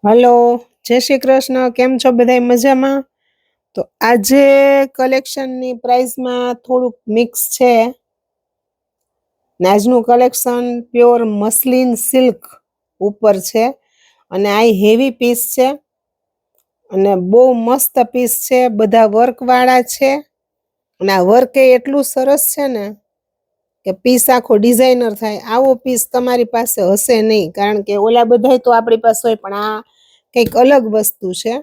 Hello, જય શ્રી કૃષ્ણ. કેમ છો બધા મજામાં? તો આજે કલેક્શનની પ્રાઇસમાં થોડુંક મિક્સ છે. આજનું કલેક્શન પ્યોર મસલિન સિલ્ક ઉપર છે અને આ હેવી પીસ છે અને બહુ મસ્ત પીસ છે. બધા વર્કવાળા છે અને આ વર્ક એટલું સરસ છે ને કે પીસ આખો ડિઝાઇનર થાય. આવો પીસ તમારી પાસે હશે નહીં, કારણ કે ઓલા બધાય તો આપણી પાસે હોય, પણ આ કંઈક અલગ વસ્તુ છે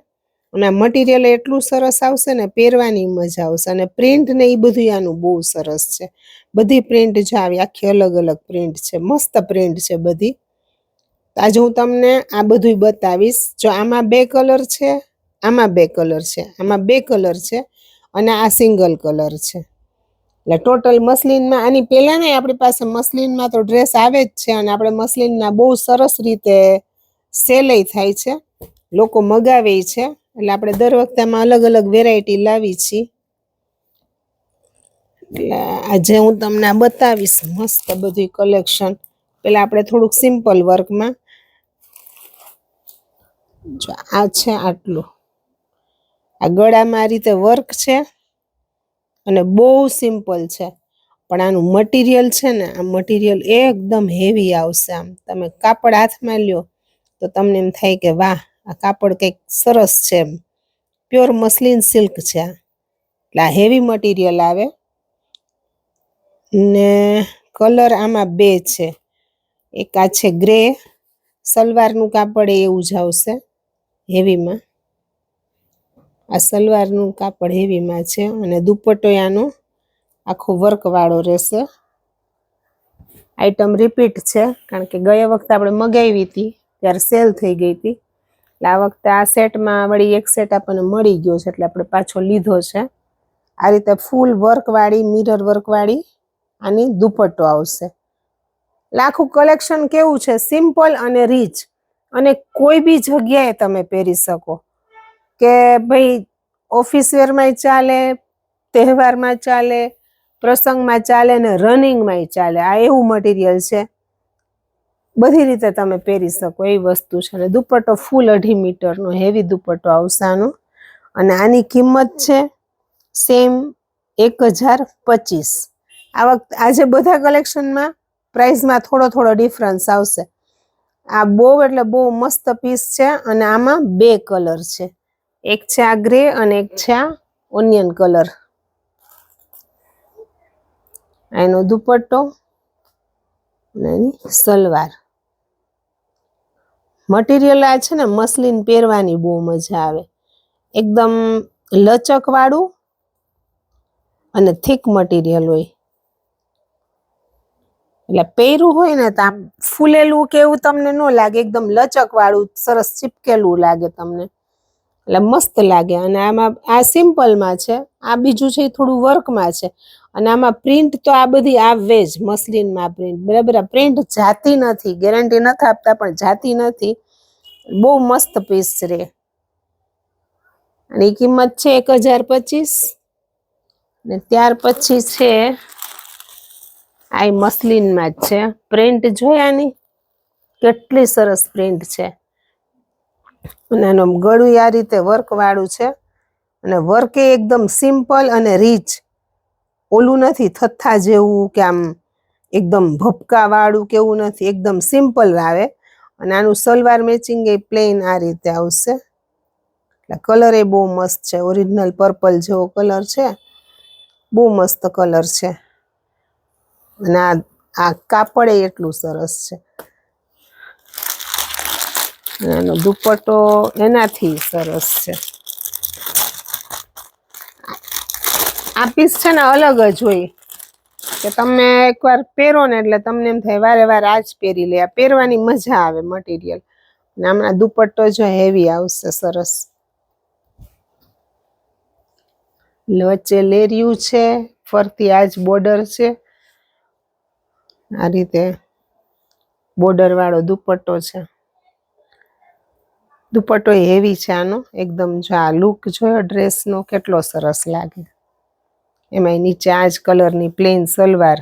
અને મટીરિયલ એટલું સરસ આવશે ને, પહેરવાની મજા આવશે. અને પ્રિન્ટ ને એ બધું આનું બહુ સરસ છે. બધી પ્રિન્ટ જો આવી આખી અલગ અલગ પ્રિન્ટ છે, મસ્ત પ્રિન્ટ છે બધી. આજે હું તમને આ બધું બતાવીશ. જો આમાં 2 કલર છે, આમાં 2 કલર છે, આમાં 2 કલર છે અને આ સિંગલ કલર છે. એટલે ટોટલ મસલિનમાં આની પહેલાં ને આપણી પાસે મસલિનમાં તો ડ્રેસ આવે જ છે અને આપણે મસલિનના બહુ સરસ રીતે સેલય થાય છે, લોકો મગાવે છે. એટલે આપણે દર વખતે આમાં અલગ અલગ વેરાયટી લાવી છીએ. એટલે આજે હું તમને આ બતાવીશ મસ્ત બધું કલેક્શન. પહેલાં આપણે થોડુંક સિમ્પલ વર્કમાં, જો આ છે આટલું, આ ગળામાં આ રીતે વર્ક છે અને બહુ સિમ્પલ છે, પણ આનું મટીરિયલ છે ને, આ મટીરિયલ એકદમ હેવી આવશે. આમ તમે કાપડ હાથમાં લ્યો તો તમને એમ થાય કે વાહ, આ કાપડ કંઈક સરસ છે. એમ પ્યોર મસલિન સિલ્ક છે આ. એટલે આ હેવી મટીરિયલ આવે ને કલર આમાં 2 છે. એક આ છે ગ્રે, સલવારનું કાપડ એવું જ આવશે હેવીમાં. આ સલવારનું કાપડ હેવીમાં છે અને દુપટ્ટો આનો આખો વર્કવાળો રહેશે. આઈટમ રિપીટ છે, કારણ કે ગયા વખતે આપણે મગાવી હતી ત્યારે સેલ થઈ ગઈ હતી. એટલે આ વખતે આ સેટમાં વળી એક સેટ આપણને મળી ગયો છે, એટલે આપણે પાછો લીધો છે. આ રીતે ફૂલ વર્કવાળી, મિરર વર્કવાળી આની દુપટ્ટો આવશે. એટલે આખું કલેક્શન કેવું છે, સિમ્પલ અને રીચ, અને કોઈ બી જગ્યાએ તમે પહેરી શકો. કે ભાઈ ઓફિસ વેરમાંય ચાલે, તહેવારમાં ચાલે, પ્રસંગમાં ચાલે ને રનિંગમાંય ચાલે. આ એવું મટીરિયલ છે, બધી રીતે તમે પહેરી શકો એ વસ્તુ છે. અને દુપટ્ટો ફૂલ 2.5 મીટરનો હેવી દુપટ્ટો આવશે આનો. અને આની કિંમત છે સેમ 1025. આ વખતે આજે બધા કલેક્શનમાં પ્રાઇસમાં થોડો ડિફરન્સ આવશે. આ બહુ એટલે બહુ મસ્ત પીસ છે અને આમાં 2 કલર છે. એક છે આ ગ્રે અને એક છે આ ઓનિયન કલર. એનો દુપટ્ટો અને એની સલવાર. મટીરિયલ આ છે ને મસલિન પહેરવાની બહુ મજા આવે. એકદમ લચકવાળું અને થીક મટીરિયલ હોય. એટલે પહેર્યું હોય ને તો આમ ફૂલેલું કે એવું તમને ન લાગે, એકદમ લચકવાળું સરસ ચીપકેલું લાગે તમને. એટલે મસ્ત લાગે. અને આમાં આ સિમ્પલમાં છે, આ બીજું છે એ થોડું વર્કમાં છે. અને આમાં પ્રિન્ટ તો આ બધી આવે જ મસલિનમાં પ્રિન્ટ. બરાબર, પ્રિન્ટ જાતી નથી, ગેરંટી નથી આપતા, પણ જાતી નથી. બહુ મસ્ત પીસ રે. અને એ કિંમત છે 1025. ને ત્યાર પછી છે આ મસલિનમાં જ છે. પ્રિન્ટ જોયાની કેટલી સરસ પ્રિન્ટ છે. અને એનું ગળું આ રીતે વર્કવાળું છે અને વર્ક એકદમ સિમ્પલ અને રીચ. ઓલું નથી થથ્થા જેવું કે આમ એકદમ ભપકાવાળું કે એવું નથી, એકદમ સિમ્પલ આવે. અને આનું સલવાર મેચિંગ એ પ્લેન આ રીતે આવશે. એટલે કલર એ બહુ મસ્ત છે, ઓરિજિનલ પર્પલ જેવો કલર છે, બહુ મસ્ત કલર છે. અને આ કાપડ એટલું સરસ છે. એનો દુપટ્ટો એનાથી સરસ છે. આ પીસ છે ને અલગ જ હોય, કે તમે એકવાર પહેરો ને એટલે તમને એમ થાય વારે વારે આ જ પહેરી લે. આ પહેરવાની મજા આવે મટીરિયલ. અને હમણાં દુપટ્ટો જો હેવી આવશે સરસ. વચ્ચે લેરિયું છે, ફરતી આ જ બોર્ડર છે. આ રીતે બોર્ડર વાળો દુપટ્ટો છે. દુપટ્ટો હેવી છે આનો એકદમ. જો આ લુક જોયો ડ્રેસનો કેટલો સરસ લાગે. એમાં નીચે આ જ કલરની પ્લેન સલવાર.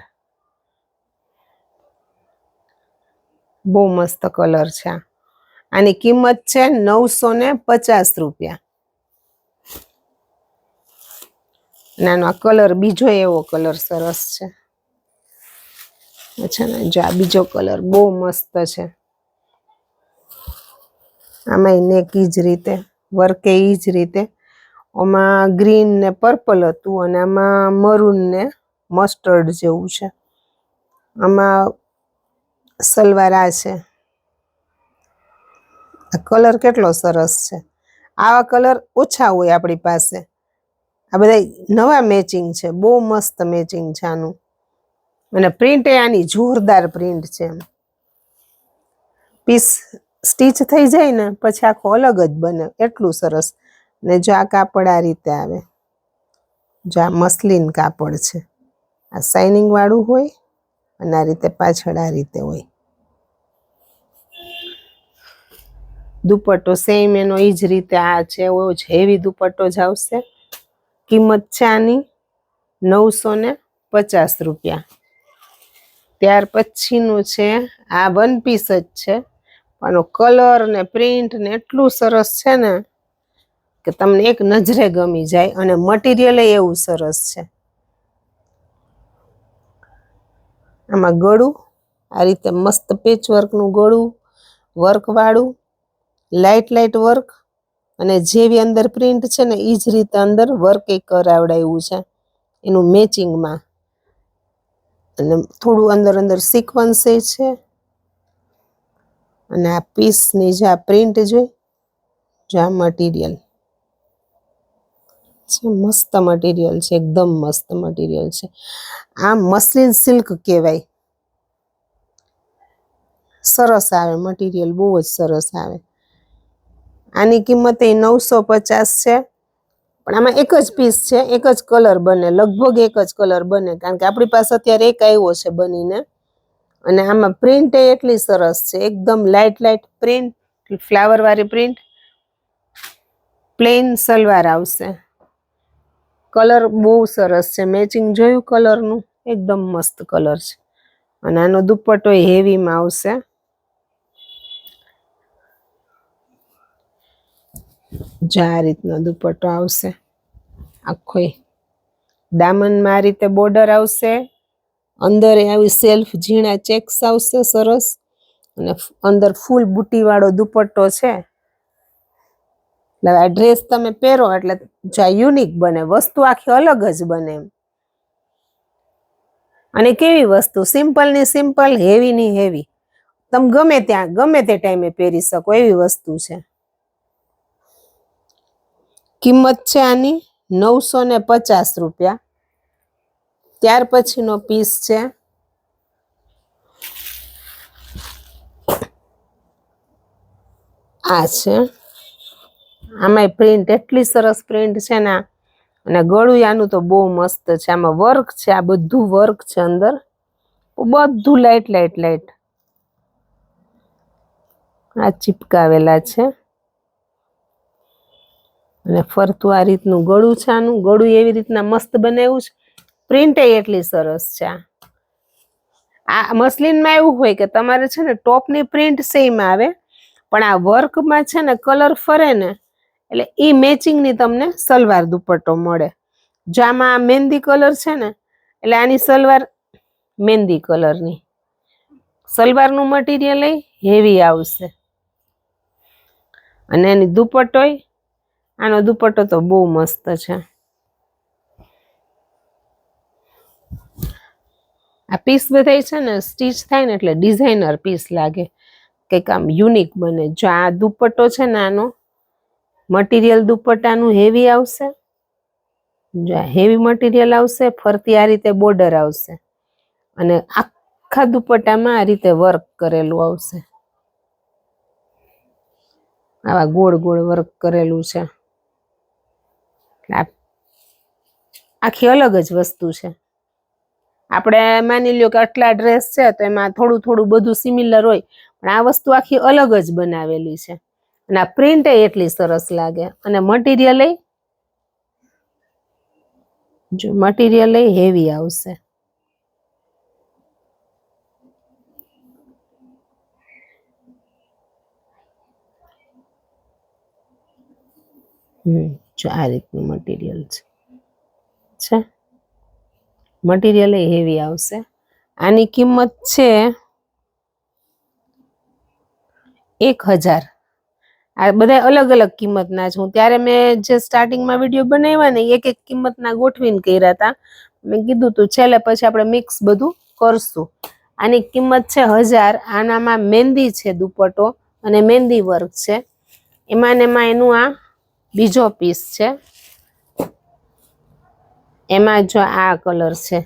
બહુ મસ્ત કલર છે આ. આની કિંમત છે 950 રૂપિયા. નાનો આ કલર બીજો એવો કલર સરસ છે. અચ્છા ને જો આ બીજો કલર બહુ મસ્ત છે. આમાં નેક ઈ જ રીતે, વર્કે ઈ જ રીતે. આમાં ગ્રીન ને પર્પલ હતું અને આમાં મરૂન ને મસ્ટર્ડ જેવું છે. આમાં સલવાર આ છે. આ કલર કેટલો સરસ છે. આવા કલર ઓછા હોય આપણી પાસે. આ બધા નવા મેચિંગ છે, બહુ મસ્ત મેચિંગ છે આનું. અને પ્રિન્ટ એ આની જોરદાર પ્રિન્ટ છે. પીસ સ્ટીચ થઈ જાય ને પછી આખો અલગ જ બને, એટલું સરસ. ને જો આ કાપડ આ રીતે આવે, જો આ મસલિન કાપડ છે. આ શાઇનિંગ વાળું હોય અને આ રીતે પાછળ આ રીતે હોય. દુપટ્ટો સેમ એનો ઈ જ રીતે આ છે, એવો જ હેવી દુપટ્ટો જ આવશે. કિંમત છે આની 950 રૂપિયા. ત્યાર પછીનું છે આ વન પીસ જ છે. આનો કલર ને પ્રિન્ટ ને એટલું સરસ છે ને કે તમને એક નજરે ગમી જાય. અને મટીરિયલ એવું સરસ છે. આમાં ગળું આ રીતે મસ્ત પેચવર્કનું ગળું, વર્કવાળું, લાઇટ વર્ક. અને જેવી અંદર પ્રિન્ટ છે ને એ જ રીતે અંદર વર્ક એ કરાવડાવ્યું છે એનું મેચિંગમાં. અને થોડું અંદર સિક્વન્સ એ છે. અને આ પીસની જે આ પ્રિન્ટ જોઈ, જો આ મટીરિયલ છે, મસ્ત મટીરિયલ છે, એકદમ મસ્ત મટીરિયલ છે. આ મસલિન સિલ્ક કહેવાય. સરસ આવે મટીરિયલ, બહુ જ સરસ આવે. આની કિંમત એ 950 છે. પણ આમાં એક જ પીસ છે, એક જ કલર બને, લગભગ એક જ કલર બને, કારણ કે આપણી પાસે અત્યારે એક આવ્યો છે બનીને. અને આમાં પ્રિન્ટ એટલી સરસ છે, એકદમ લાઇટ પ્રિન્ટ, ફ્લાવર વાળી પ્રિન્ટ. પ્લેન સલવાર આવશે. કલર બહુ સરસ છે, મેચિંગ જોયું કલરનું, એકદમ મસ્ત કલર છે. અને આનો દુપટ્ટો હેવીમાં આવશે. જો આ રીતનો દુપટ્ટો આવશે આખો. દામનમાં આ રીતે બોર્ડર આવશે. અંદર આવી સેલ્ફ ઝીણા ચેક્સ આવશે સરસ. અને અંદર ફૂલ બુટીવાળો દુપટ્ટો છે. એટલે આ ડ્રેસ તમે પહેરો એટલે યુનિક બને, વસ્તુ આખી અલગ જ બને. અને કેવી વસ્તુ, સિમ્પલ ની સિમ્પલ, હેવી ની હેવી. તમે ગમે ત્યાં ગમે તે ટાઈમે પહેરી શકો એવી વસ્તુ છે. કિંમત છે આની 950 રૂપિયા. ત્યાર પછીનો પીસ છે આ છે. આમાંય પ્રિન્ટ એટલી સરસ પ્રિન્ટ છે ને. અને ગળું આનું તો બહુ મસ્ત છે. આમાં વર્ક છે, આ બધું વર્ક છે અંદર, બધું લાઇટ. આ ચિપકાવેલા છે. અને ફરતું આ રીતનું ગળું છે આનું. ગળું એવી રીતના મસ્ત બનાવ્યું છે. પ્રિન્ટ એટલી સરસ છે. આ મસલિનમાં એવું હોય કે તમારે છે ને ટોપની પ્રિન્ટ સેમ આવે, પણ આ વર્કમાં છે ને કલર ફરે ને એટલે ઈ મેચિંગની તમને સલવાર દુપટ્ટો મળે. જો આમાં મહેંદી કલર છે ને એટલે આની સલવાર મહેંદી કલરની. સલવારનું મટીરિયલ હેવી આવશે. અને એની દુપટ્ટોય, આનો દુપટ્ટો તો બહુ મસ્ત છે. આ પીસ બધાય છે ને સ્ટીચ થાય ને એટલે ડિઝાઇનર પીસ લાગે, કંઈક આમ યુનિક બને. જો આ દુપટ્ટો છે ને આનો મટીરિયલ દુપટ્ટાનું હેવી આવશે. જો હેવી મટીરિયલ આવશે, ફરતી આ રીતે બોર્ડર આવશે. અને આખા દુપટ્ટામાં આ રીતે વર્ક કરેલું આવશે. આવા ગોળ વર્ક કરેલું છે. આખી અલગ જ વસ્તુ છે. આપણે માની લ્યો કે આટલા ડ્રેસ છે તો એમાં થોડું બધું સિમિલર હોય, પણ આ વસ્તુ આખી અલગ જ બનાવેલી છે. અને આ પ્રિન્ટ એટલી સરસ લાગે. અને મટીરિયલ હેવી આવશે. જો આ રીતનું મટીરિયલ છે મટીરિયલ એ હેવી આવશે. આની કિંમત છે 1000. આ બધા અલગ અલગ કિંમતના છે. હું ત્યારે મેં જે સ્ટાર્ટિંગમાં વિડીયો બનાવ્યા ને એક એક કિંમતના ગોઠવીને કર્યા હતા. મેં કીધું તું છેલ્લે પછી આપણે મિક્સ બધું કરશું. આની કિંમત છે 1000. આનામાં મહેંદી છે દુપટ્ટો અને મહેંદી વર્ક છે. એમાં ને એમાં એનું આ બીજો પીસ છે. એમાં જો આ કલર છે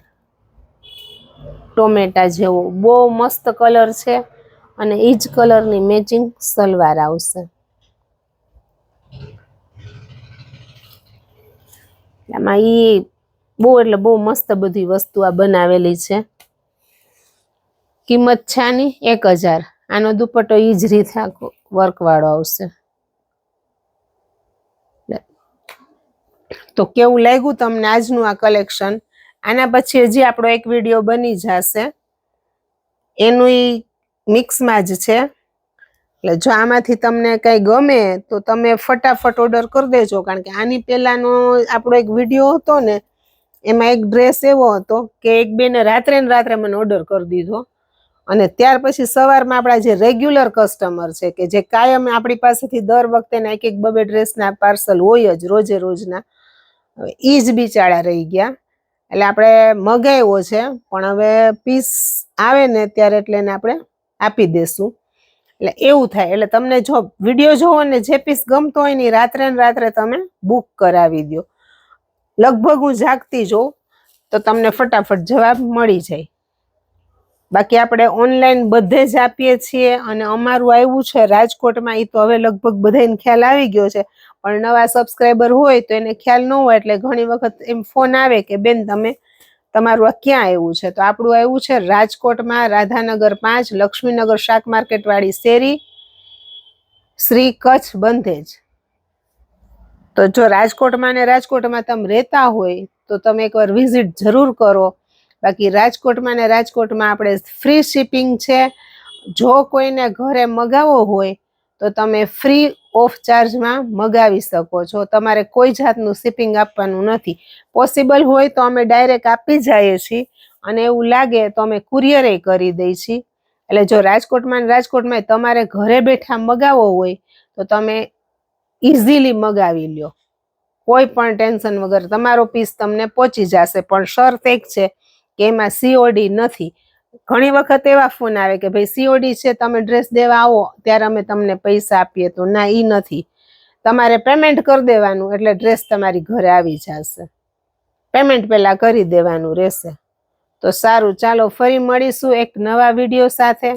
ટોમેટા જેવો, બહુ મસ્ત કલર છે અને એ જ કલરની મેચિંગ સલવાર આવશે. આમાં ઈ બહુ એટલે બહુ મસ્ત બધી વસ્તુ આ બનાવેલી છે. કિંમત છે આની 1000. આનો દુપટ્ટો ઈ જ રીતે વર્ક વાળો આવશે. તો કેવું લાગ્યું તમને આજનું આ કલેક્શન? આના પછી હજી આપણો એક વિડીયો બની જશે, એનું ઈ મિક્સમાં જ છે. એટલે જો આમાંથી તમને કઈ ગમે તો તમે ફટાફટ ઓર્ડર કરી દેજો, કારણ કે આની પહેલાનો આપણો એક વિડીયો હતો ને એમાં એક ડ્રેસ એવો હતો કે એક બેને રાત્રે ને રાત્રે મને ઓર્ડર કરી દીધો, અને ત્યાર પછી સવારમાં આપણા જે રેગ્યુલર કસ્ટમર છે કે જે કાયમ આપણી પાસેથી દર વખતે એક બે ડ્રેસના પાર્સલ હોય જ રોજે રોજના, ઈ જ બિચારા રહી ગયા. એટલે આપણે મગાવ્યો છે પણ હવે પીસ આવે ને ત્યારે એટલે એને આપણે આપી દેશું. એટલે એવું થાય. એટલે તમને જો વિડીયો જોવો ને જે પીસ ગમતો હોય ને રાત્રે ને રાત્રે તમે બુક કરાવી દો. લગભગ હું જાગતી જોઉં તો તમને ફટાફટ જવાબ મળી જાય. બાકી આપણે ઓનલાઈન બધે જ આપીએ છીએ. અને અમારું આવ્યું છે રાજકોટમાં, એ તો હવે લગભગ બધાને ખ્યાલ આવી ગયો છે, પણ નવા સબસ્ક્રાઈબર હોય તો એને ખ્યાલ ન હોય એટલે ઘણી વખત એમ ફોન આવે કે બેન તમે તમારું આ ક્યાં આવ્યું છે? તો આપણું આવ્યું છે રાજકોટમાં, રાધાનગર 5, લક્ષ્મીનગર શાક માર્કેટ વાળી શેરી, શ્રી કચ્છ બંધેજ. તો જો રાજકોટમાં ને રાજકોટમાં તમે રહેતા હોય તો તમે એકવાર વિઝિટ જરૂર કરો. બાકી રાજકોટમાં ને રાજકોટમાં આપણે ફ્રી શિપિંગ છે. જો કોઈને ઘરે મગાવવો હોય તો તમે ફ્રી ઓફ ચાર્જમાં મગાવી શકો છો. તમારે કોઈ જાતનું શિપિંગ આપવાનું નથી. પોસિબલ હોય તો અમે ડાયરેક્ટ આપી જઈએ છીએ, અને એવું લાગે તો અમે કુરિયરે કરી દઈએ છીએ. એટલે જો રાજકોટમાં ને રાજકોટમાં તમારે ઘરે બેઠા મગાવવો હોય તો તમે ઇઝીલી મગાવી લ્યો, કોઈ પણ ટેન્શન વગર તમારો પીસ તમને પહોંચી જશે. પણ શરત એક છે કે એમાં COD નથી. ઘણી વખત એવા ફોન આવે કે ભાઈ COD છે, તમે ડ્રેસ દેવા આવો ત્યારે અમે તમને પૈસા આપીએ. તો ના, ઈ નથી. તમારે પેમેન્ટ કરી દેવાનું એટલે ડ્રેસ તમારી ઘરે આવી જશે. પેમેન્ટ પહેલા કરી દેવાનું રહેશે. તો સારું, ચાલો ફરી મળીશું એક નવા વિડીયો સાથે.